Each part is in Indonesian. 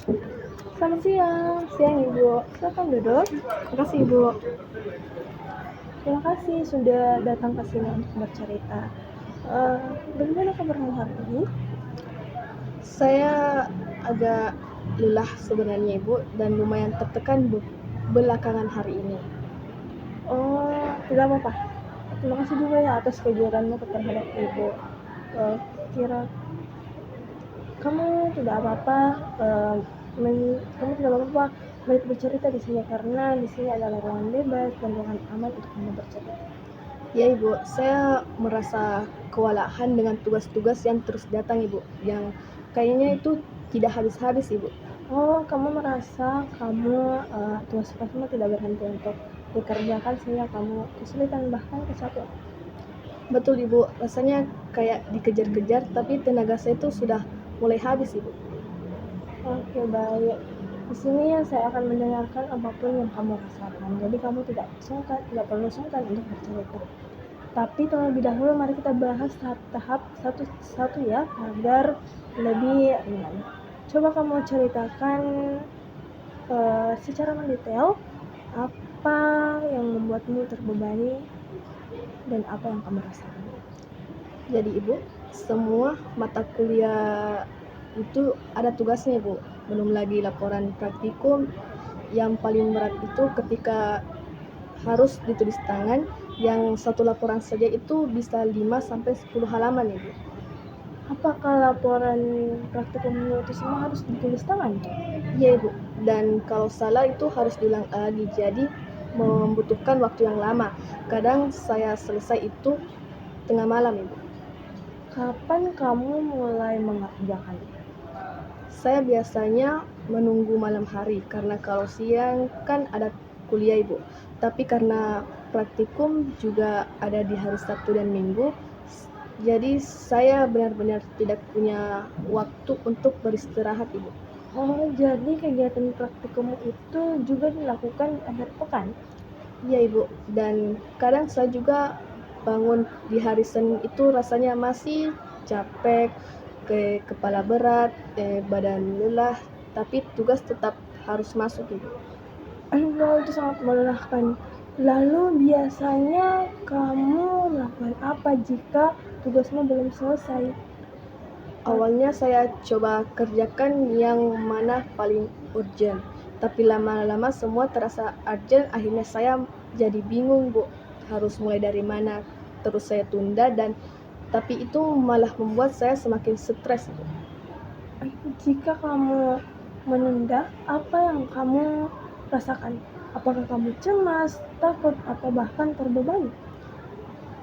Selamat siang, siang Ibu. Silakan duduk. Terima kasih Ibu. Terima kasih sudah datang ke sini untuk bercerita. Eh, Bagaimana kabarmu hari ini? Saya agak lelah sebenarnya Ibu dan lumayan tertekan belakangan hari ini. Oh, tidak apa-apa. Terima kasih juga ya atas kejujuranmu terhadap Ibu. Kira kamu tidak apa-apa. Kamu tidak apa-apa baik bercerita di sini karena di sini adalah ruangan bebas dan ruangan aman untuk kamu bercerita. Ya Ibu, saya merasa kewalahan dengan tugas-tugas yang terus datang Ibu, yang kayaknya itu tidak habis-habis Ibu. Oh, kamu merasa tugas-tugasmu tidak berhenti untuk dikerjakan sehingga kamu kesulitan bahkan kecapean. Betul Ibu, rasanya kayak dikejar-kejar tapi tenaga saya itu sudah mulai habis Ibu. Oke, baik. Di sini saya akan mendengarkan apapun yang kamu rasakan. Jadi kamu tidak perlu sungkan untuk bercerita. Tapi terlebih dahulu mari kita bahas tahap satu-satu ya agar lebih ringan. Coba kamu ceritakan secara mendetail apa yang membuatmu terbebani dan apa yang kamu rasakan. Jadi Ibu, semua mata kuliah itu ada tugasnya Ibu. Belum lagi laporan praktikum yang paling berat itu ketika harus ditulis tangan, yang satu laporan saja itu bisa 5-10 halaman Ibu. Apakah laporan praktikummu itu semua harus ditulis tangan? Iya Ibu, dan kalau salah itu harus diulang lagi, jadi membutuhkan waktu yang lama. Kadang saya selesai itu tengah malam Ibu. Kapan kamu mulai mengerjakan? Saya biasanya menunggu malam hari karena kalau siang kan ada kuliah Ibu. Tapi karena praktikum juga ada di hari Sabtu dan Minggu, jadi saya benar-benar tidak punya waktu untuk beristirahat Ibu. Oh, jadi kegiatan praktikum itu juga dilakukan akhir pekan? Iya Ibu, dan kadang saya juga bangun di hari Senin itu rasanya masih capek, kepala berat, badan lelah, tapi tugas tetap harus masuk Ibu. Oh, itu sangat melelahkan. Lalu biasanya kamu melakukan apa jika tugasmu belum selesai? Awalnya saya coba kerjakan yang mana paling urgent, tapi lama-lama semua terasa urgent, akhirnya saya jadi bingung Bu, harus mulai dari mana. Terus saya tunda tapi itu malah membuat saya semakin stres Bu. Jika kamu menunda, apa yang kamu rasakan? Apakah kamu cemas, takut, atau bahkan terbebani?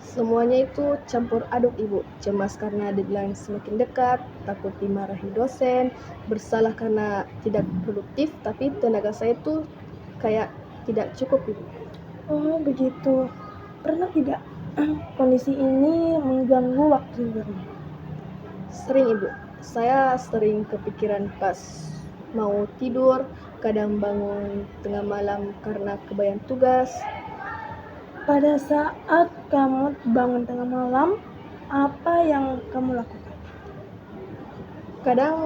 Semuanya itu campur aduk Ibu, cemas karena deadline semakin dekat, takut dimarahi dosen, bersalah karena tidak produktif, tapi tenaga saya itu kayak tidak cukup Ibu. Oh, begitu. Pernah tidak kondisi ini mengganggu waktu tidurmu? Sering Ibu, saya sering kepikiran pas mau tidur, kadang bangun tengah malam karena kebayang tugas. Pada saat kamu bangun tengah malam, apa yang kamu lakukan? Kadang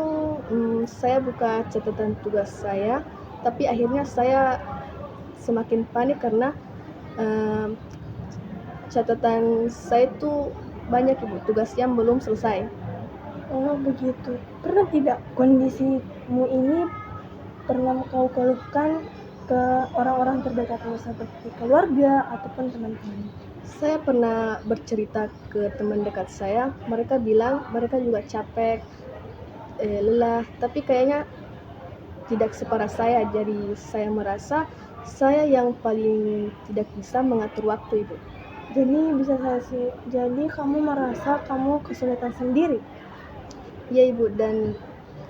saya buka catatan tugas saya, tapi akhirnya saya semakin panik karena catatan saya itu banyak Ibu, tugas yang belum selesai. Oh, begitu. Pernah tidak kondisimu ini pernah kau keluhkan ke orang-orang terdekatmu seperti keluarga ataupun teman-teman? Saya pernah bercerita ke teman dekat saya, mereka bilang mereka juga capek, lelah, tapi kayaknya tidak separah saya, jadi saya merasa saya yang paling tidak bisa mengatur waktu Ibu. Jadi kamu merasa kamu kesulitan sendiri. Ya Ibu, dan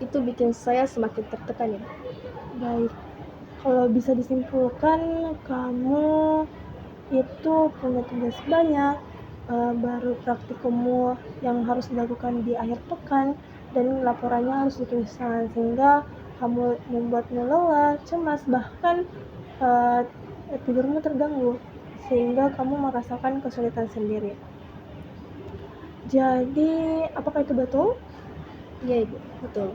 itu bikin saya semakin tertekan Ibu. Baik. Kalau bisa disimpulkan, kamu itu punya tugas banyak, baru praktikummu yang harus dilakukan di akhir pekan, dan laporannya harus ditulis tangan, sehingga kamu membuatmu lelah, cemas, bahkan tidurmu terganggu, sehingga kamu merasakan kesulitan sendiri. Jadi, apakah itu betul? Iya Ibu, betul.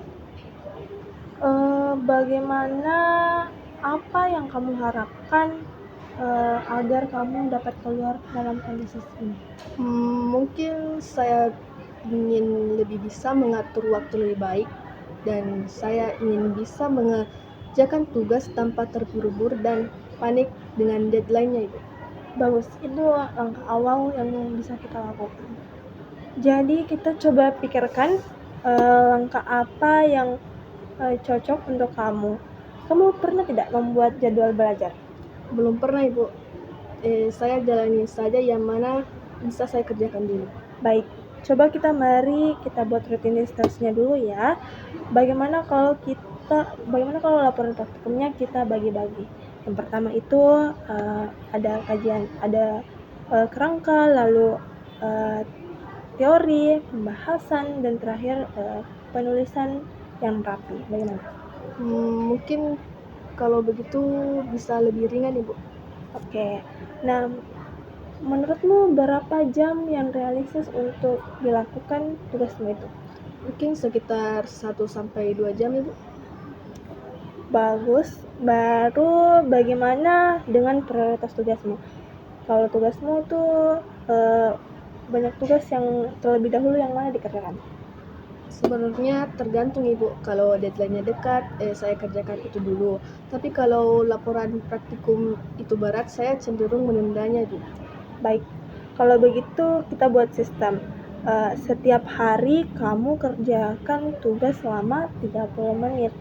Bagaimana apa yang kamu harapkan agar kamu dapat keluar dalam kondisi ini? Mungkin saya ingin lebih bisa mengatur waktu lebih baik dan saya ingin bisa mengerjakan tugas tanpa terburu-buru dan panik dengan deadline-nya, Ibu. Bagus, itu langkah awal yang bisa kita lakukan. Jadi kita coba pikirkan langkah apa yang cocok untuk kamu. Kamu pernah tidak membuat jadwal belajar? Belum pernah, Ibu. Saya jalani saja yang mana bisa saya kerjakan dulu. Baik, coba mari kita buat rutinitasnya dulu ya. Bagaimana kalau laporan praktikumnya kita bagi-bagi? Yang pertama itu ada kajian, ada kerangka, lalu teori, pembahasan, dan terakhir penulisan yang rapi. Bagaimana? Mungkin kalau begitu bisa lebih ringan, Ibu. Oke. Nah, menurutmu berapa jam yang realistis untuk dilakukan tugasmu itu? Mungkin sekitar 1-2 jam, Ibu. Bagus. Baru bagaimana dengan prioritas tugasmu? Kalau tugasmu itu banyak tugas yang terlebih dahulu yang mana dikerjakan? Sebenarnya tergantung, Ibu. Kalau deadline-nya dekat, saya kerjakan itu dulu. Tapi kalau laporan praktikum itu berat, saya cenderung menundanya, Ibu. Baik, kalau begitu kita buat sistem. Setiap hari kamu kerjakan tugas selama 30 menit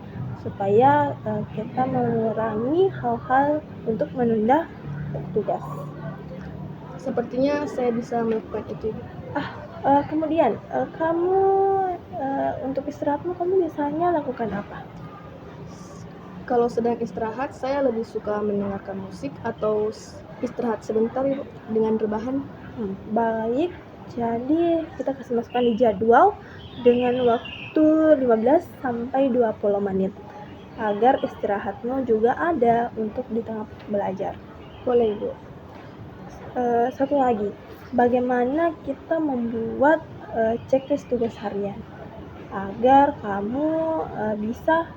supaya kita mengurangi hal-hal untuk menunda tugas. Sepertinya saya bisa melakukan itu, Ibu. Kemudian kamu untuk istirahatmu kamu biasanya lakukan apa? Kalau sedang istirahat, saya lebih suka mendengarkan musik atau istirahat sebentar, Ibu, dengan rebahan. Baik, jadi kita kasih masukan di jadwal dengan waktu 15-20 menit agar istirahatmu juga ada untuk di tengah belajar. Boleh, Ibu. Satu lagi, bagaimana kita membuat checklist tugas harian agar kamu bisa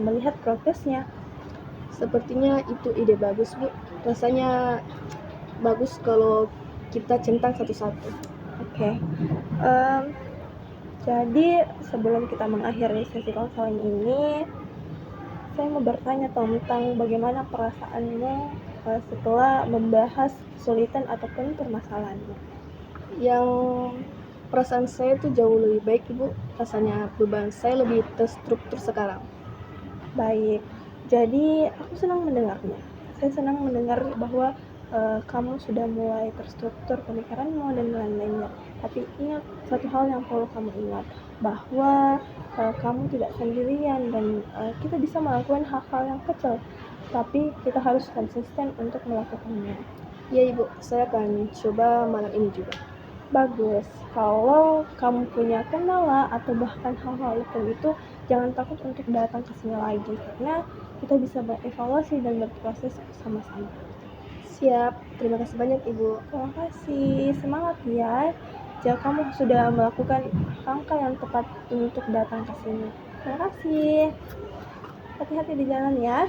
melihat progresnya. Sepertinya itu ide bagus, Bu. Rasanya bagus kalau kita centang satu-satu. Oke. Jadi sebelum kita mengakhiri sesi konseling ini, saya mau bertanya tentang bagaimana perasaanmu setelah membahas kesulitan ataupun permasalahanmu. Yang perasaan saya itu jauh lebih baik, Ibu. Rasanya beban saya lebih terstruktur sekarang. Baik, jadi aku senang mendengarnya. Saya senang mendengar bahwa kamu sudah mulai terstruktur pemikiranmu dan lain-lainnya. Tapi ingat satu hal yang perlu kamu ingat, bahwa kamu tidak sendirian dan kita bisa melakukan hal-hal yang kecil, tapi kita harus konsisten untuk melakukannya. Ya, Ibu, saya akan coba malam ini juga. Bagus, kalau kamu punya kendala atau bahkan hal-hal itu, jangan takut untuk datang ke sini lagi, karena kita bisa berevaluasi dan berproses bersama-sama. Siap, terima kasih banyak, Ibu. Terima kasih, semangat ya. Jika kamu sudah melakukan langkah yang tepat untuk datang ke sini. Terima kasih. Hati-hati di jalan ya.